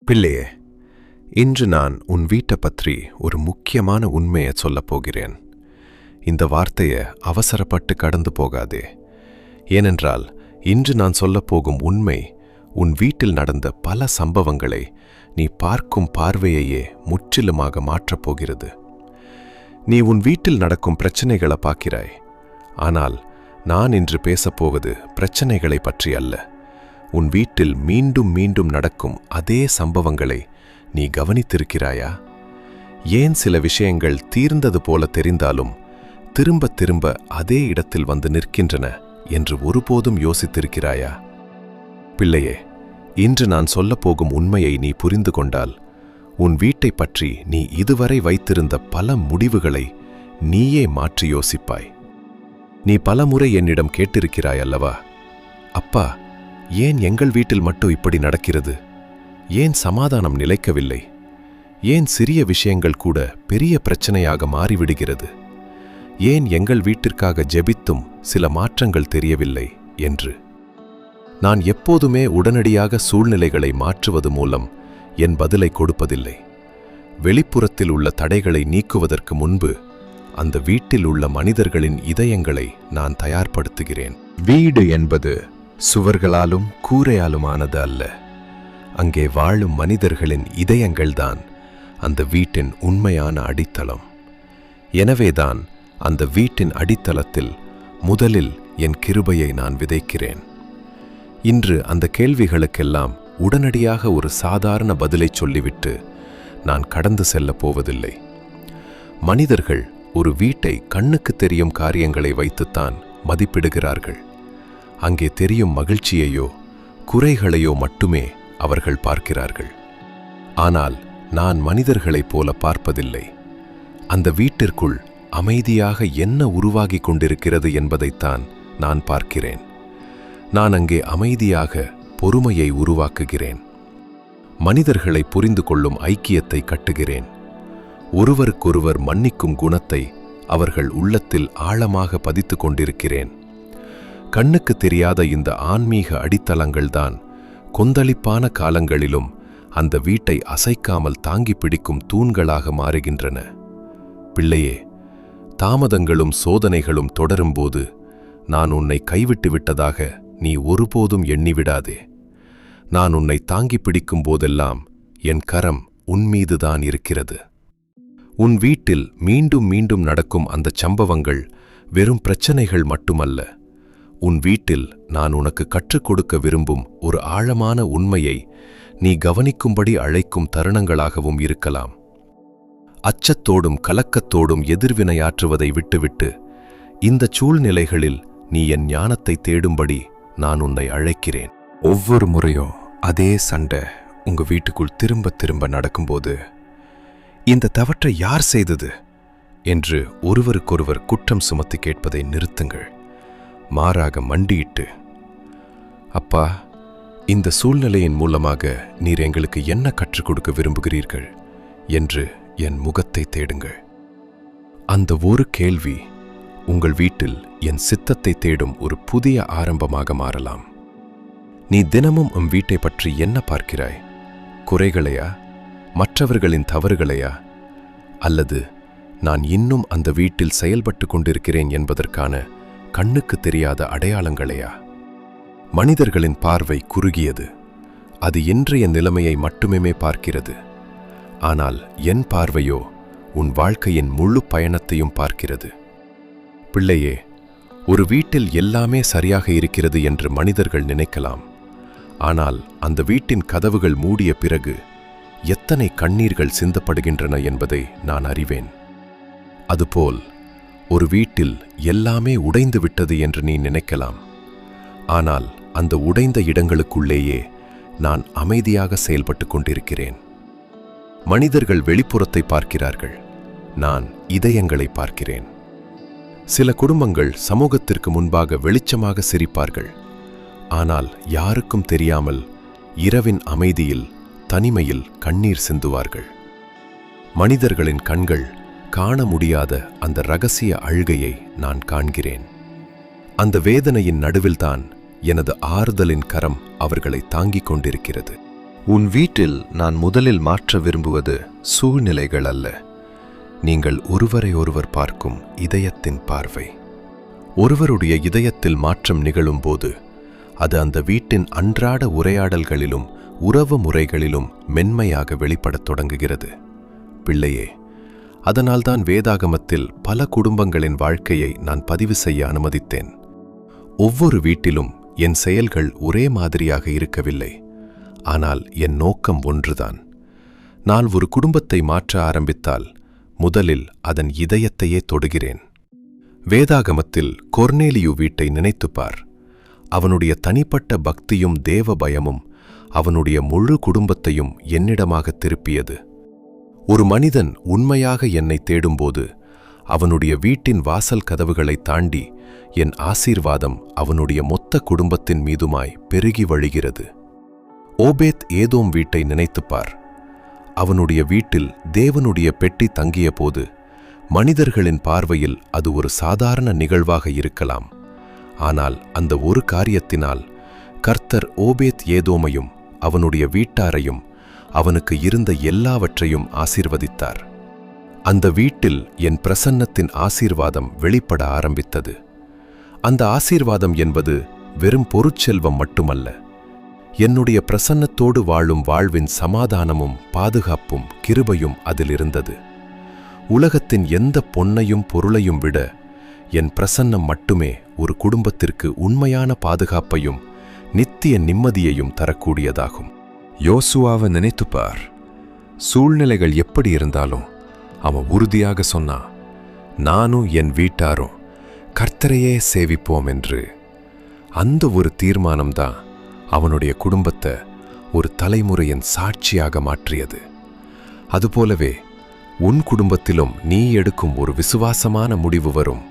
பிள்ளையே, இன்று நான் உன் வீட்டை பற்றி ஒரு முக்கியமான உண்மையை சொல்லப் போகிறேன். இந்த வார்த்தையை அவசரப்பட்டு கடந்து போகாதே. ஏனென்றால் இன்று நான் சொல்லப்போகும் உண்மை உன் வீட்டில் நடந்த பல சம்பவங்களை நீ பார்க்கும் பார்வையையே முற்றிலுமாக மாற்றப் போகிறது. நீ உன் வீட்டில் நடக்கும் பிரச்சனைகளை பார்க்கிறாய். ஆனால் நான் இன்று பேசப்போவது பிரச்சனைகளை பற்றி அல்ல. உன் வீட்டில் மீண்டும் மீண்டும் நடக்கும் அதே சம்பவங்களை நீ கவனித்திருக்கிறாயா? ஏன் சில விஷயங்கள் தீர்ந்தது போல தெரிந்தாலும் திரும்ப திரும்ப அதே இடத்தில் வந்து நிற்கின்றன என்று ஒருபோதும் யோசித்திருக்கிறாயா? பிள்ளையே, இன்று நான் சொல்லப்போகும் உண்மையை நீ புரிந்து கொண்டால் உன் வீட்டை பற்றி நீ இதுவரை வைத்திருந்த பல முடிவுகளை நீயே மாற்றி யோசிப்பாய். நீ பலமுறை என்னிடம் கேட்டிருக்கிறாய் அல்லவா, அப்பா, ஏன் எங்கள் வீட்டில் மட்டும் இப்படி நடக்கிறது? ஏன் சமாதானம் நிலைக்கவில்லை? ஏன் சிறிய விஷயங்கள் கூட பெரிய பிரச்சனையாக மாறிவிடுகிறது? ஏன் எங்கள் வீட்டிற்காக ஜெபித்தும் சில மாற்றங்கள் தெரியவில்லை என்று. நான் எப்போதுமே உடனடியாக சூழ்நிலைகளை மாற்றுவது மூலம் என் பதிலை கொடுப்பதில்லை. வெளிப்புறத்தில் உள்ள தடைகளை நீக்குவதற்கு முன்பு அந்த வீட்டில் உள்ள மனிதர்களின் இதயங்களை நான் தயார்படுத்துகிறேன். வீடு என்பது சுவர்களாலும் கூரையாலுமானது அல்ல. அங்கே வாழும் மனிதர்களின் இதயங்கள்தான் அந்த வீட்டின் உண்மையான அடித்தளம். எனவேதான் அந்த வீட்டின் அடித்தளத்தில் முதலில் என் கிருபையை நான் விதைக்கிறேன். இன்று அந்த கேள்விகளுக்கெல்லாம் உடனடியாக ஒரு சாதாரண பதிலை சொல்லிவிட்டு நான் கடந்து செல்லப் போவதில்லை. மனிதர்கள் ஒரு வீட்டை கண்ணுக்கு தெரியும் காரியங்களை வைத்துத்தான் மதிப்பிடுகிறார்கள். அங்கே தெரியும் மகிழ்ச்சியையோ குறைகளையோ மட்டுமே அவர்கள் பார்க்கிறார்கள். ஆனால் நான் மனிதர்களைப் போல பார்ப்பதில்லை. அந்த வீட்டிற்குள் அமைதியாக என்ன உருவாகிக் கொண்டிருக்கிறது என்பதைத்தான் நான் பார்க்கிறேன். நான் அங்கே அமைதியாக பொறுமையை உருவாக்குகிறேன். மனிதர்களை புரிந்து கொள்ளும் ஐக்கியத்தை கட்டுகிறேன். ஒருவருக்கொருவர் மன்னிக்கும் குணத்தை அவர்கள் உள்ளத்தில் ஆழமாக பதித்து கொண்டிருக்கிறேன். கண்ணுக்கு தெரியாத இந்த ஆன்மீக அடித்தளங்கள்தான் கொந்தளிப்பான காலங்களிலும் அந்த வீட்டை அசைக்காமல் தாங்கி பிடிக்கும் தூண்களாக மாறுகின்றன. பிள்ளையே, தாமதங்களும் சோதனைகளும் தொடரும்போது நான் உன்னை கைவிட்டு விட்டதாக நீ ஒருபோதும் எண்ணிவிடாதே. நான் உன்னை தாங்கி பிடிக்கும் போதெல்லாம் என் கரம் உன்மீதுதான் இருக்கிறது. உன் வீட்டில் மீண்டும் மீண்டும் நடக்கும் அந்த சம்பவங்கள் வெறும் பிரச்சனைகள் மட்டுமல்ல. உன் வீட்டில் நான் உனக்கு கற்றுக் கொடுக்க விரும்பும் ஒரு ஆழமான உண்மையை நீ கவனிக்கும்படி அழைக்கும் தருணங்களாகவும் இருக்கலாம். அச்சத்தோடும் கலக்கத்தோடும் எதிர்வினையாற்றுவதை விட்டுவிட்டு இந்த சூழ்நிலைகளில் நீ என் ஞானத்தை தேடும்படி நான் உன்னை அழைக்கிறேன். ஒவ்வொரு முறையும் அதே சண்டை உங்க வீட்டுக்குள் திரும்ப திரும்ப நடக்கும்போது இந்த தவற்றை யார் செய்தது என்று ஒருவருக்கொருவர் குற்றம் சுமத்தி கேட்பதை நிறுத்துங்கள். மாறாக மண்டியிட்டு, அப்பா, இந்த சூழ்நிலையின் மூலமாக நீர் எங்களுக்கு என்ன கற்றுக் கொடுக்க விரும்புகிறீர்கள் என்று என் முகத்தை தேடுங்கள். அந்த ஒரு கேள்வி உங்கள் வீட்டில் என் சித்தத்தை தேடும் ஒரு புதிய ஆரம்பமாக மாறலாம். நீ தினமும் உன் வீட்டை பற்றி என்ன பார்க்கிறாய்? குறைகளையா, மற்றவர்களின் தவறுகளையா, அல்லது நான் இன்னும் அந்த வீட்டில் செயல்பட்டு கொண்டிருக்கிறேன் என்பதற்கான கண்ணுக்கு தெரியாத அடையாளங்களையா? மனிதர்களின் பார்வை குறுகியது. அது இன்றைய நிலைமையை மட்டுமே பார்க்கிறது. ஆனால் என் பார்வையோ உன் வாழ்க்கையின் முழு பயணத்தையும் பார்க்கிறது. பிள்ளையே, ஒரு வீட்டில் எல்லாமே சரியாக இருக்கிறது என்று மனிதர்கள் நினைக்கலாம். ஆனால் அந்த வீட்டின் கதவுகள் மூடிய பிறகு எத்தனை கண்ணீர்கள் சிந்தப்படுகின்றன என்பதை நான் அறிவேன். அதுபோல் ஒரு வீட்டில் எல்லாமே உடைந்து விட்டது என்று நீ நினைக்கலாம். ஆனால் அந்த உடைந்த இடங்களுக்குள்ளேயே நான் அமைதியாக செயல்பட்டு கொண்டிருக்கிறேன். மனிதர்கள் வெளிப்புறத்தை பார்க்கிறார்கள், நான் இதயங்களை பார்க்கிறேன். சில குடும்பங்கள் சமூகத்திற்கு முன்பாக வெளிச்சமாக சிரிப்பார்கள். ஆனால் யாருக்கும் தெரியாமல் இரவின் அமைதியில், தனிமையில் கண்ணீர் சிந்துவார்கள். மனிதர்களின் கண்கள் காண முடியாத அந்த இரகசிய அழுகையை நான் காண்கிறேன். அந்த வேதனையின் நடுவில்தான் எனது ஆறுதலின் கரம் அவர்களை தாங்கிக் கொண்டிருக்கிறது. உன் வீட்டில் நான் முதலில் மாற்ற விரும்புவது சூழ்நிலைகள் அல்ல, நீங்கள் ஒருவரை ஒருவர் பார்க்கும் இதயத்தின் பார்வை. ஒருவருடைய இதயத்தில் மாற்றம் நிகழும்போது அது அந்த வீட்டின் அன்றாட உரையாடல்களிலும் உறவு முறைகளிலும் மென்மையாக வெளிப்படத் தொடங்குகிறது. பிள்ளையே, அதனால்தான் வேதாகமத்தில் பல குடும்பங்களின் வாழ்க்கையை நான் பதிவு செய்ய அனுமதித்தேன். ஒவ்வொரு வீட்டிலும் என் செயல்கள் ஒரே மாதிரியாக இருக்கவில்லை, ஆனால் என் நோக்கம் ஒன்றுதான். நான் ஒரு குடும்பத்தை மாற்ற ஆரம்பித்தால் முதலில் அதன் இதயத்தையே தொடுகிறேன். வேதாகமத்தில் கொர்நேலியு வீட்டை நினைத்துப்பார். அவனுடைய தனிப்பட்ட பக்தியும் தேவ பயமும் அவனுடைய முழு குடும்பத்தையும் என்னிடமாக திருப்பியது. ஒரு மனிதன் உண்மையாக என்னை தேடும்போது அவனுடைய வீட்டின் வாசல் கதவுகளை தாண்டி என் ஆசீர்வாதம் அவனுடைய மொத்த குடும்பத்தின் மீதுமாய் பெருகி வழிகிறது. ஓபேத் ஏதோம் வீட்டை நினைத்துப்பார். அவனுடைய வீட்டில் தேவனுடைய பெட்டி தங்கிய போது மனிதர்களின் பார்வையில் அது ஒரு சாதாரண நிகழ்வாக இருக்கலாம். ஆனால் அந்த ஒரு காரியத்தினால் கர்த்தர் ஓபேத் ஏதோமையும் அவனுடைய வீட்டாரையும் அவனுக்கு இருந்த எல்லாவற்றையும் ஆசீர்வதித்தார். அந்த வீட்டில் என் பிரசன்னத்தின் ஆசீர்வாதம் வெளிப்பட ஆரம்பித்தது. அந்த ஆசீர்வாதம் என்பது வெறும் பொருட்செல்வம் மட்டுமல்ல, என்னுடைய பிரசன்னத்தோடு வாழும் வாழ்வின் சமாதானமும் பாதுகாப்பும் கிருபையும் அதில் இருந்தது. உலகத்தின் எந்த பொன்னையும் பொருளையும் விட என் பிரசன்னம் மட்டுமே ஒரு குடும்பத்திற்கு உண்மையான பாதுகாப்பையும் நித்திய நிம்மதியையும் தரக்கூடியதாகும். யோசுவாவை நினைத்துப்பார். சூழ்நிலைகள் எப்படி இருந்தாலும் அவன் உறுதியாக சொன்னான், நானும் என் வீட்டாரும் கர்த்தரையே சேவிப்போம் என்று. அந்த ஒரு தீர்மானம்தான் அவனுடைய குடும்பத்தை ஒரு தலைமுறையின் சாட்சியாக மாற்றியது. அதுபோலவே உன் குடும்பத்திலும் நீ எடுக்கும் ஒரு விசுவாசமான முடிவு வரும்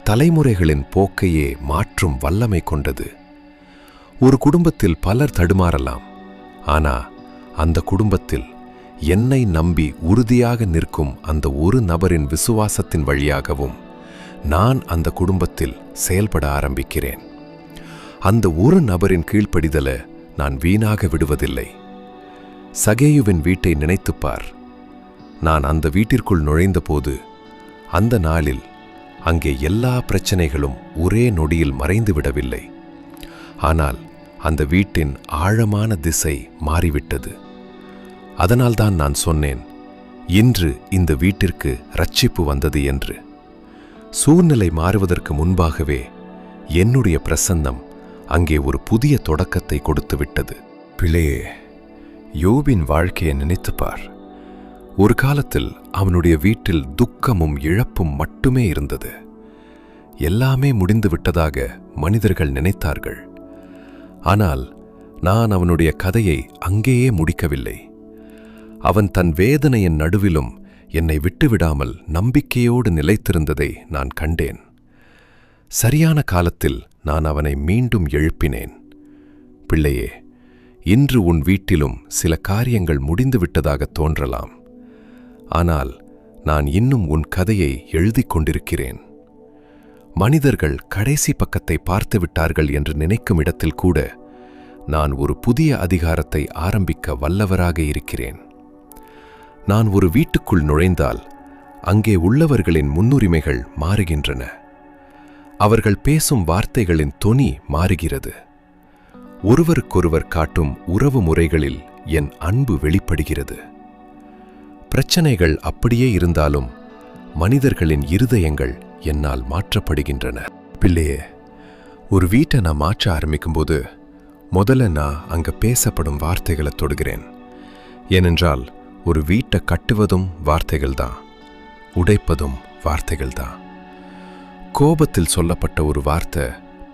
தலைமுறைகளின் போக்கையே மாற்றும் வல்லமை கொண்டது. ஒரு குடும்பத்தில் பலர் தடுமாறலாம், ஆனா அந்த குடும்பத்தில் என்னை நம்பி உறுதியாக நிற்கும் அந்த ஒரு நபரின் விசுவாசத்தின் வழியாகவும் நான் அந்த குடும்பத்தில் செயல்பட ஆரம்பிக்கிறேன். அந்த ஒரு நபரின் கீழ்ப்படிதலை நான் வீணாக விடுவதில்லை. சகேயுவின் வீட்டை நினைத்துப்பார். நான் அந்த வீட்டிற்குள் நுழைந்தபோது அந்த நாளில் அங்கே எல்லா பிரச்சனைகளும் ஒரே நொடியில் மறைந்து விடவில்லை. ஆனால் அந்த வீட்டின் ஆழமான திசை மாறிவிட்டது. அதனால்தான் நான் சொன்னேன், இன்று இந்த வீட்டிற்கு இரட்சிப்பு வந்தது என்று. சூழ்நிலை மாறுவதற்கு முன்பாகவே என்னுடைய பிரசன்னம் அங்கே ஒரு புதிய தொடக்கத்தை கொடுத்துவிட்டது. பிள்ளையே, யோபின் வாழ்க்கையை நினைத்துப்பார். ஒரு காலத்தில் அவனுடைய வீட்டில் துக்கமும் இழப்பும் மட்டுமே இருந்தது. எல்லாமே முடிந்து விட்டதாக மனிதர்கள் நினைத்தார்கள். ஆனால் நான் அவனுடைய கதையை அங்கேயே முடிக்கவில்லை. அவன் தன் வேதனையின் நடுவிலும் என்னை விட்டுவிடாமல் நம்பிக்கையோடு நிலைத்திருந்ததை நான் கண்டேன். சரியான காலத்தில் நான் அவனை மீண்டும் எழுப்பினேன். பிள்ளையே, இன்று உன் வீட்டிலும் சில காரியங்கள் முடிந்துவிட்டதாக தோன்றலாம். ஆனால் நான் இன்னும் உன் கதையை எழுதிக் கொண்டிருக்கிறேன். மனிதர்கள் கடைசி பக்கத்தை பார்த்து விட்டார்கள் என்று நினைக்கும் இடத்தில் கூட நான் ஒரு புதிய அதிகாரத்தை ஆரம்பிக்க வல்லவராக இருக்கிறேன். நான் ஒரு வீட்டுக்குள் நுழைந்தால் அங்கே உள்ளவர்களின் முன்னுரிமைகள் மாறுகின்றன. அவர்கள் பேசும் வார்த்தைகளின் தொனி மாறுகிறது. ஒருவருக்கொருவர் காட்டும் உறவு முறைகளில் என் அன்பு வெளிப்படுகிறது. பிரச்சனைகள் அப்படியே இருந்தாலும் மனிதர்களின் இருதயங்கள் என்னால் மாற்றப்படுகின்றன. பிள்ளையே, ஒரு வீட்டை நான் மாற்ற ஆரம்பிக்கும்போது முதல்ல நான் அங்க பேசப்படும் வார்த்தைகளை தொடுகிறேன். ஏனென்றால் ஒரு வீட்டை கட்டுவதும் வார்த்தைகள்தான், உடைப்பதும் வார்த்தைகள்தான். கோபத்தில் சொல்லப்பட்ட ஒரு வார்த்தை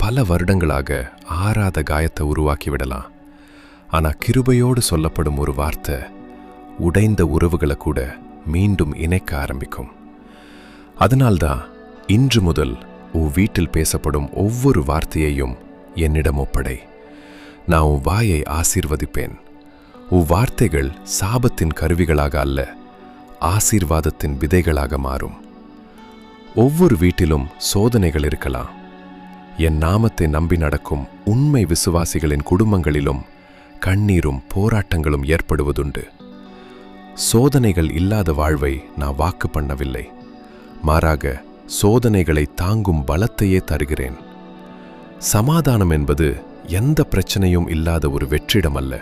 பல வருடங்களாக ஆறாத காயத்தை உருவாக்கிவிடலாம். ஆனால் கிருபையோடு சொல்லப்படும் ஒரு வார்த்தை உடைந்த உறவுகளை கூட மீண்டும் இணைக்க ஆரம்பிக்கும். அதனால்தான் இன்று முதல் உன் வீட்டில் பேசப்படும் ஒவ்வொரு வார்த்தையையும் என்னிடம் ஒப்படை. நான் உன் வாயை ஆசீர்வதிப்பேன். உன் வார்த்தைகள் சாபத்தின் கருவிகளாக அல்ல, ஆசீர்வாதத்தின் விதைகளாக மாறும். ஒவ்வொரு வீட்டிலும் சோதனைகள் இருக்கலாம். என் நாமத்தை நம்பி நடக்கும் உண்மை விசுவாசிகளின் குடும்பங்களிலும் கண்ணீரும் போராட்டங்களும் ஏற்படுவதுண்டு. சோதனைகள் இல்லாத வாழ்வை நான் வாக்கு பண்ணவில்லை. மாறாக சோதனைகளை தாங்கும் பலத்தையே தருகிறேன். சமாதானம் என்பது எந்த பிரச்சனையும் இல்லாத ஒரு வெற்றிடம் அல்ல.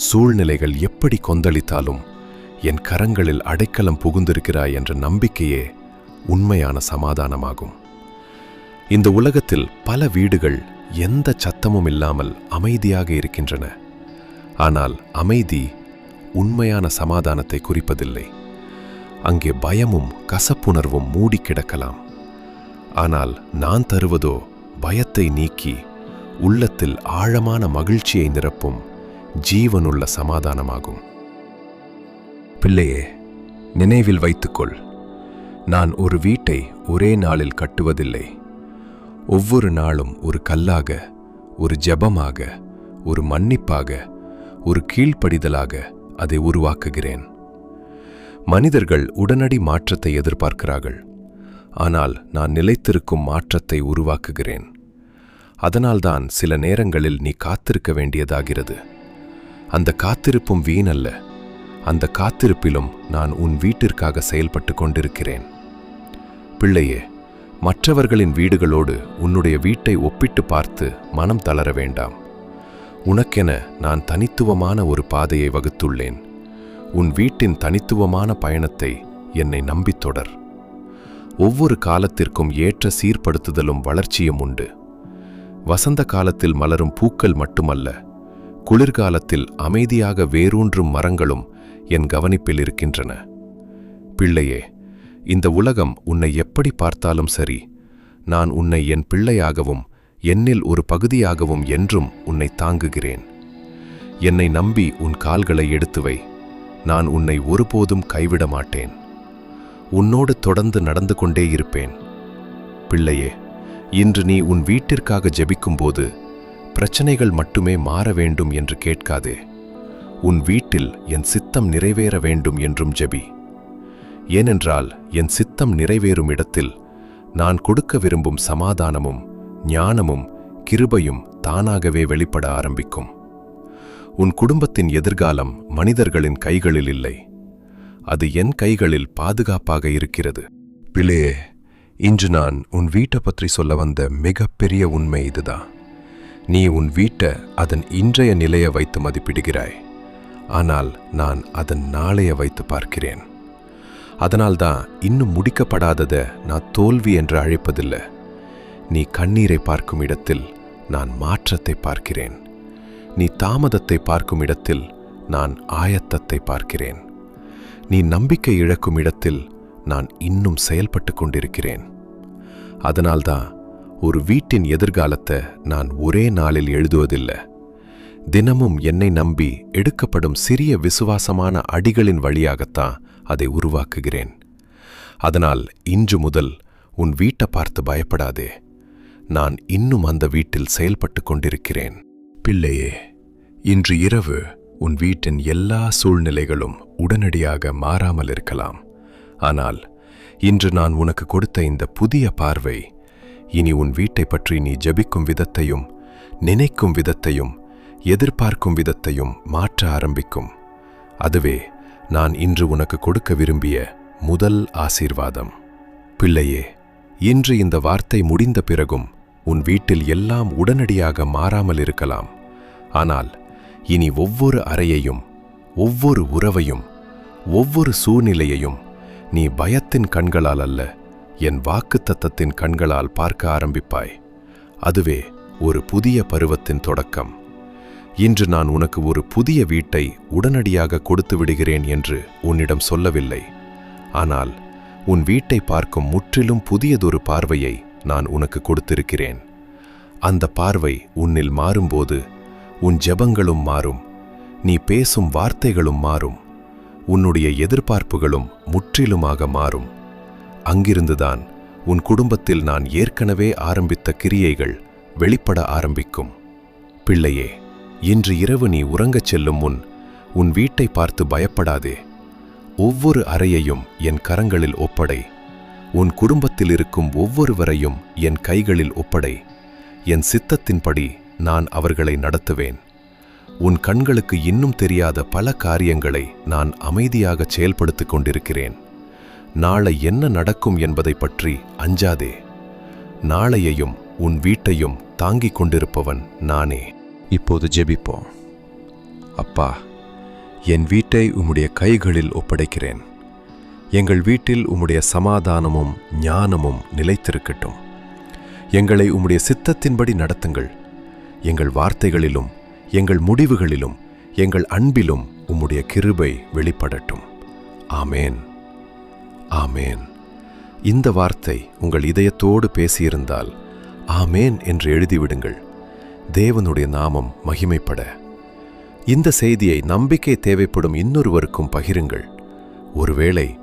சூழ்நிலைகள் எப்படி கொந்தளித்தாலும் என் கரங்களில் அடைக்கலம் புகுந்திருக்கிறாய் என்ற நம்பிக்கையே உண்மையான சமாதானமாகும். இந்த உலகத்தில் பல வீடுகள் எந்த சத்தமும் இல்லாமல் அமைதியாக இருக்கின்றன. ஆனால் அமைதி உண்மையான சமாதானத்தை குறிப்பதில்லை. அங்கே பயமும் கசப்புணர்வும் மூடி கிடக்கலாம். ஆனால் நான் தருவதோ பயத்தை நீக்கி உள்ளத்தில் ஆழமான மகிழ்ச்சியை நிரப்பும் ஜீவனுள்ள சமாதானமாகும். பிள்ளையே, நினைவில் வைத்துக்கொள், நான் ஒரு வீட்டை ஒரே நாளில் கட்டுவதில்லை. ஒவ்வொரு நாளும் ஒரு கல்லாக, ஒரு ஜெபமாக, ஒரு மன்னிப்பாக, ஒரு கீழ்ப்படிதலாக அதை உருவாக்குகிறேன். மனிதர்கள் உடனடி மாற்றத்தை எதிர்பார்க்கிறார்கள். ஆனால் நான் நிலைத்திருக்கும் மாற்றத்தை உருவாக்குகிறேன். அதனால்தான் சில நேரங்களில் நீ காத்திருக்க வேண்டியதாகிறது. அந்த காத்திருப்பும் வீணல்ல. அந்த காத்திருப்பிலும் நான் உன் வீட்டிற்காக செயல்பட்டு கொண்டிருக்கிறேன். பிள்ளையே, மற்றவர்களின் வீடுகளோடு உன்னுடைய வீட்டை ஒப்பிட்டு பார்த்து மனம் தளர வேண்டாம். உனக்கென நான் தனித்துவமான ஒரு பாதையை வகுத்துள்ளேன். உன் வீட்டின் தனித்துவமான பயணத்தை என்னை நம்பித் தொடர். ஒவ்வொரு காலத்திற்கும் ஏற்ற சீர்படுத்துதலும் வளர்ச்சியும் உண்டு. வசந்த காலத்தில் மலரும் பூக்கள் மட்டுமல்ல, குளிர்காலத்தில் அமைதியாக வேரூன்றும் மரங்களும் என் கவனிப்பில் இருக்கின்றன. பிள்ளையே, இந்த உலகம் உன்னை எப்படி பார்த்தாலும் சரி, நான் உன்னை என் பிள்ளையாகவும் என்னில் ஒரு பகுதியாகவும் என்றும் உன்னை தாங்குகிறேன். என்னை நம்பி உன் கால்களை எடுத்து வை. நான் உன்னை ஒருபோதும் கைவிட மாட்டேன். உன்னோடு தொடர்ந்து நடந்து கொண்டே இருப்பேன். பிள்ளையே, இன்று நீ உன் வீட்டிற்காக ஜெபிக்கும்போது பிரச்சனைகள் மட்டுமே மாற வேண்டும் என்று கேட்காதே. உன் வீட்டில் என் சித்தம் நிறைவேற வேண்டும் என்றும் ஜெபி. ஏனென்றால் என் சித்தம் நிறைவேறும் இடத்தில் நான் கொடுக்க விரும்பும் சமாதானமும் ஞானமும் கிருபையும் தானாகவே வெளிப்பட ஆரம்பிக்கும். உன் குடும்பத்தின் எதிர்காலம் மனிதர்களின் கைகளில் இல்லை. அது என் கைகளில் பாதுகாப்பாக இருக்கிறது. பிள்ளையே, இன்று நான் உன் வீட்டை பற்றி சொல்ல வந்த மிகப்பெரிய உண்மை இதுதான். நீ உன் வீட்டை அதன் இன்றைய நிலையை வைத்து மதிப்பிடுகிறாய். ஆனால் நான் அதன் நாளைய வைத்து பார்க்கிறேன். அதனால்தான் இன்னும் முடிக்கப்படாததை நான் தோல்வி என்று அழைப்பதில்லை. நீ கண்ணீரை பார்க்கும் இடத்தில் நான் மாற்றத்தை பார்க்கிறேன். நீ தாமதத்தை பார்க்கும் இடத்தில் நான் ஆயத்தத்தை பார்க்கிறேன். நீ நம்பிக்கை இழக்கும் இடத்தில் நான் இன்னும் செயல்பட்டு கொண்டிருக்கிறேன். அதனால்தான் ஒரு வீட்டின் எதிர்காலத்தை நான் ஒரே நாளில் எழுதுவதில்லை. தினமும் என்னை நம்பி எடுக்கப்படும் சிறிய விசுவாசமான அடிகளின் வழியாகத்தான் அதை உருவாக்குகிறேன். அதனால் இன்று முதல் உன் வீட்டை பார்த்து பயப்படாதே. நான் இன்னும் அந்த வீட்டில் செயல்பட்டு கொண்டிருக்கிறேன். பிள்ளையே, இன்று இரவு உன் வீட்டின் எல்லா சூழ்நிலைகளும் உடனடியாக மாறாமல் இருக்கலாம். ஆனால் இன்று நான் உனக்கு கொடுத்த இந்த புதிய பார்வை இனி உன் வீட்டை பற்றி நீ ஜெபிக்கும் விதத்தையும் நினைக்கும் விதத்தையும் எதிர்பார்க்கும் விதத்தையும் மாற்ற ஆரம்பிக்கும். அதுவே நான் இன்று உனக்கு கொடுக்க விரும்பிய முதல் ஆசீர்வாதம். பிள்ளையே, இன்று இந்த வார்த்தை முடிந்த பிறகும் உன் வீட்டில் எல்லாம் உடனடியாக மாறாமல் இருக்கலாம். ஆனால் இனி ஒவ்வொரு அறையையும், ஒவ்வொரு உறவையும், ஒவ்வொரு சூழ்நிலையையும் நீ பயத்தின் கண்களால் அல்ல, என் வாக்குத்தத்தத்தின் கண்களால் பார்க்க ஆரம்பிப்பாய். அதுவே ஒரு புதிய பருவத்தின் தொடக்கம். இன்று நான் உனக்கு ஒரு புதிய வீட்டை உடனடியாக கொடுத்து விடுகிறேன் என்று உன்னிடம் சொல்லவில்லை. ஆனால் உன் வீட்டை பார்க்கும் முற்றிலும் புதியதொரு பார்வையை நான் உனக்கு கொடுத்திருக்கிறேன். அந்த பார்வை உன்னில் மாறும்போது உன் ஜெபங்களும் மாறும், நீ பேசும் வார்த்தைகளும் மாறும், உன்னுடைய எதிர்பார்ப்புகளும் முற்றிலுமாக மாறும். அங்கிருந்துதான் உன் குடும்பத்தில் நான் ஏற்கனவே ஆரம்பித்த கிரியைகள் வெளிப்பட ஆரம்பிக்கும். பிள்ளையே, இன்று இரவு நீ உறங்கச் செல்லும் முன் உன் வீட்டை பார்த்து பயப்படாதே. ஒவ்வொரு அறையையும் என் கரங்களில் ஒப்படை. உன் குடும்பத்தில் இருக்கும் ஒவ்வொருவரையும் என் கைகளில் ஒப்படை. என் சித்தத்தின்படி நான் அவர்களை நடத்துவேன். உன் கண்களுக்கு இன்னும் தெரியாத பல காரியங்களை நான் அமைதியாகச் செயல்படுத்திக் கொண்டிருக்கிறேன். நாளை என்ன நடக்கும் என்பதைப் பற்றி அஞ்சாதே. நாளையையும் உன் வீட்டையும் தாங்கிக் கொண்டிருப்பவன் நானே. இப்போது ஜெபிப்போம். அப்பா, என் வீட்டை உம்முடைய கைகளில் ஒப்படைக்கிறேன். எங்கள் வீட்டில் உம்முடைய சமாதானமும் ஞானமும் நிலைத்திருக்கட்டும். எங்களை உம்முடைய சித்தத்தின்படி நடத்துங்கள். எங்கள் வார்த்தைகளிலும் எங்கள் முடிவுகளிலும் எங்கள் அன்பிலும் உம்முடைய கிருபை வெளிப்படட்டும். ஆமேன், ஆமேன். இந்த வார்த்தை உங்கள் இதயத்தோடு பேசியிருந்தால் ஆமேன் என்று எழுதிவிடுங்கள். தேவனுடைய நாமம் மகிமைப்பட. இந்த செய்தியை நம்பிக்கை தேவைப்படும் இன்னொருவருக்கும் பகிருங்கள். ஒருவேளை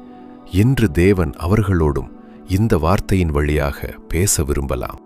இன்று தேவன் அவர்களோடும் இந்த வார்த்தையின் வழியாக பேச விரும்பலாம்.